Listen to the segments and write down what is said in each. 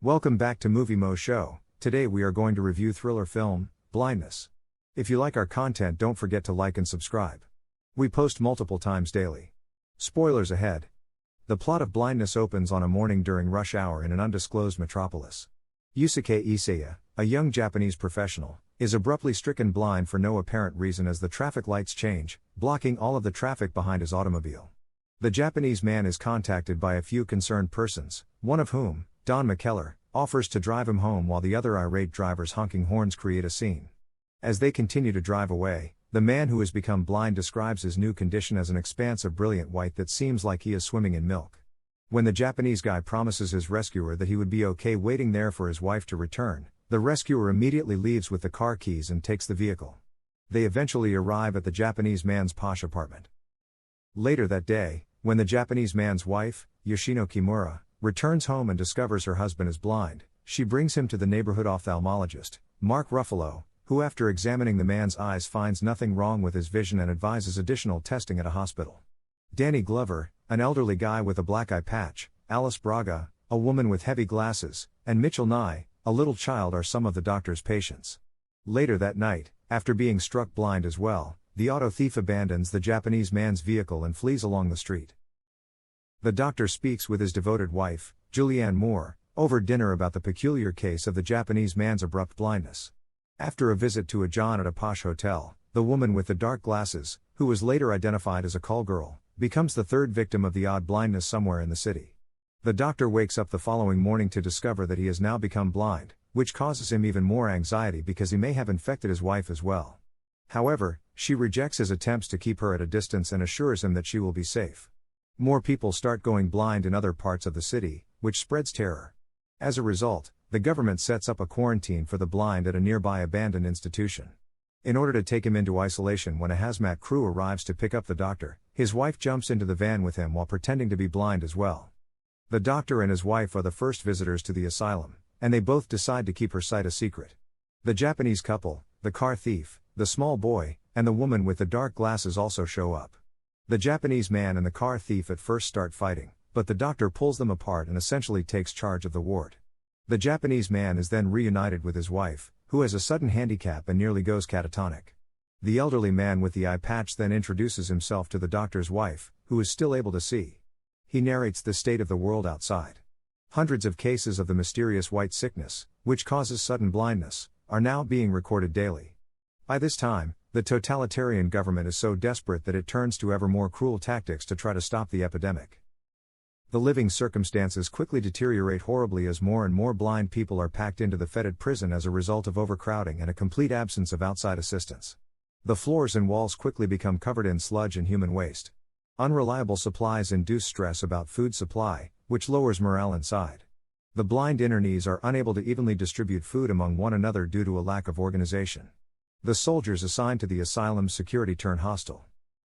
Welcome back to Movie Moshow. Today we are going to review thriller film, Blindness. If you like our content, don't forget to like and subscribe. We post multiple times daily. Spoilers ahead. The plot of Blindness opens on a morning during rush hour in an undisclosed metropolis. Yusuke Isaya, a young Japanese professional, is abruptly stricken blind for no apparent reason as the traffic lights change, blocking all of the traffic behind his automobile. The Japanese man is contacted by a few concerned persons, one of whom, Don McKellar, offers to drive him home while the other irate drivers honking horns create a scene. As they continue to drive away, the man who has become blind describes his new condition as an expanse of brilliant white that seems like he is swimming in milk. When the Japanese guy promises his rescuer that he would be okay waiting there for his wife to return, the rescuer immediately leaves with the car keys and takes the vehicle. They eventually arrive at the Japanese man's posh apartment. Later that day, when the Japanese man's wife, Yoshino Kimura, returns home and discovers her husband is blind, she brings him to the neighborhood ophthalmologist, Mark Ruffalo, who after examining the man's eyes finds nothing wrong with his vision and advises additional testing at a hospital. Danny Glover, an elderly guy with a black eye patch, Alice Braga, a woman with heavy glasses, and Mitchell Nye, a little child are some of the doctor's patients. Later that night, after being struck blind as well, the auto thief abandons the Japanese man's vehicle and flees along the street. The doctor speaks with his devoted wife, Julianne Moore, over dinner about the peculiar case of the Japanese man's abrupt blindness. After a visit to a John at a posh hotel, the woman with the dark glasses, who was later identified as a call girl, becomes the third victim of the odd blindness somewhere in the city. The doctor wakes up the following morning to discover that he has now become blind, which causes him even more anxiety because he may have infected his wife as well. However, she rejects his attempts to keep her at a distance and assures him that she will be safe. More people start going blind in other parts of the city, which spreads terror. As a result, the government sets up a quarantine for the blind at a nearby abandoned institution. In order to take him into isolation when a hazmat crew arrives to pick up the doctor, his wife jumps into the van with him while pretending to be blind as well. The doctor and his wife are the first visitors to the asylum, and they both decide to keep her sight a secret. The Japanese couple, the car thief, the small boy, and the woman with the dark glasses also show up. The Japanese man and the car thief at first start fighting, but the doctor pulls them apart and essentially takes charge of the ward. The Japanese man is then reunited with his wife, who has a sudden handicap and nearly goes catatonic. The elderly man with the eye patch then introduces himself to the doctor's wife, who is still able to see. He narrates the state of the world outside. Hundreds of cases of the mysterious white sickness, which causes sudden blindness, are now being recorded daily. By this time, the totalitarian government is so desperate that it turns to ever more cruel tactics to try to stop the epidemic. The living circumstances quickly deteriorate horribly as more and more blind people are packed into the fetid prison as a result of overcrowding and a complete absence of outside assistance. The floors and walls quickly become covered in sludge and human waste. Unreliable supplies induce stress about food supply, which lowers morale inside. The blind internees are unable to evenly distribute food among one another due to a lack of organization. The soldiers assigned to the asylum's security turn hostile.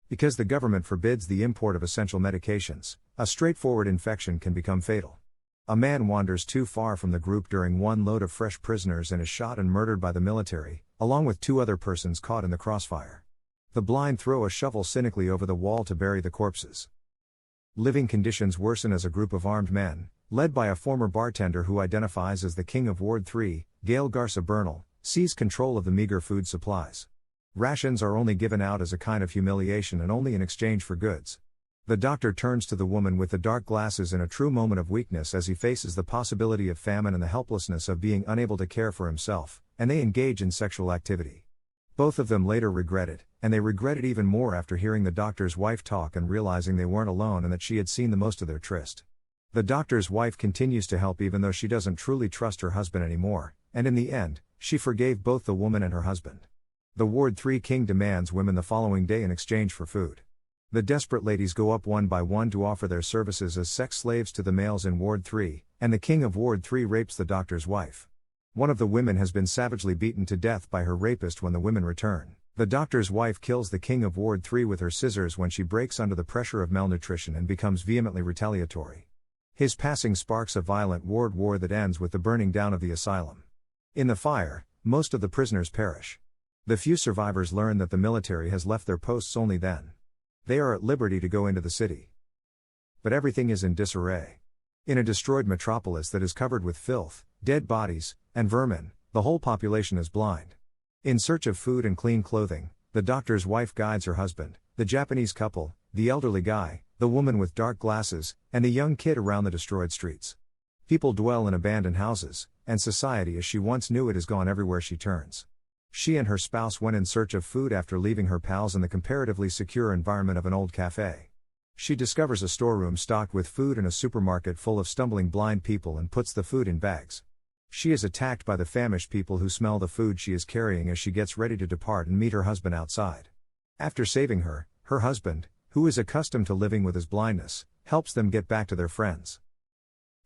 Because the government forbids the import of essential medications, a straightforward infection can become fatal. A man wanders too far from the group during one load of fresh prisoners and is shot and murdered by the military, along with two other persons caught in the crossfire. The blind throw a shovel cynically over the wall to bury the corpses. Living conditions worsen as a group of armed men, led by a former bartender who identifies as the King of Ward 3, Gail Garza Bernal, seize control of the meager food supplies. Rations are only given out as a kind of humiliation and only in exchange for goods. The doctor turns to the woman with the dark glasses in a true moment of weakness as he faces the possibility of famine and the helplessness of being unable to care for himself, and they engage in sexual activity. Both of them later regret it, and they regret it even more after hearing the doctor's wife talk and realizing they weren't alone and that she had seen the most of their tryst. The doctor's wife continues to help even though she doesn't truly trust her husband anymore, and in the end, she forgave both the woman and her husband. The Ward 3 king demands women the following day in exchange for food. The desperate ladies go up one by one to offer their services as sex slaves to the males in Ward 3, and the king of Ward 3 rapes the doctor's wife. One of the women has been savagely beaten to death by her rapist when the women return. The doctor's wife kills the king of Ward 3 with her scissors when she breaks under the pressure of malnutrition and becomes vehemently retaliatory. His passing sparks a violent ward war that ends with the burning down of the asylum. In the fire, most of the prisoners perish. The few survivors learn that the military has left their posts only then. They are at liberty to go into the city. But everything is in disarray. In a destroyed metropolis that is covered with filth, dead bodies, and vermin, the whole population is blind. In search of food and clean clothing, the doctor's wife guides her husband, the Japanese couple, the elderly guy, the woman with dark glasses, and a young kid around the destroyed streets. People dwell in abandoned houses, and society as she once knew it is gone everywhere she turns. She and her spouse went in search of food after leaving her pals in the comparatively secure environment of an old cafe. She discovers a storeroom stocked with food and a supermarket full of stumbling blind people and puts the food in bags. She is attacked by the famished people who smell the food she is carrying as she gets ready to depart and meet her husband outside. After saving her, her husband, who is accustomed to living with his blindness, helps them get back to their friends.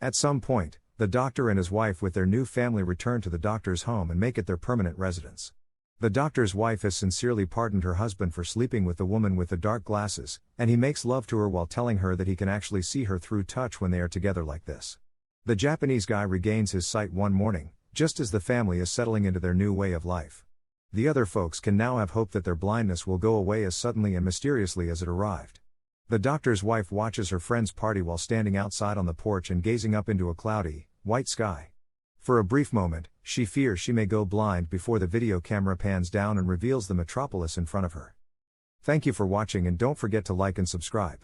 At some point, the doctor and his wife with their new family return to the doctor's home and make it their permanent residence. The doctor's wife has sincerely pardoned her husband for sleeping with the woman with the dark glasses, and he makes love to her while telling her that he can actually see her through touch when they are together like this. The Japanese guy regains his sight one morning, just as the family is settling into their new way of life. The other folks can now have hope that their blindness will go away as suddenly and mysteriously as it arrived. The doctor's wife watches her friend's party while standing outside on the porch and gazing up into a cloudy, white sky. For a brief moment, she fears she may go blind before the video camera pans down and reveals the metropolis in front of her. Thank you for watching and don't forget to like and subscribe.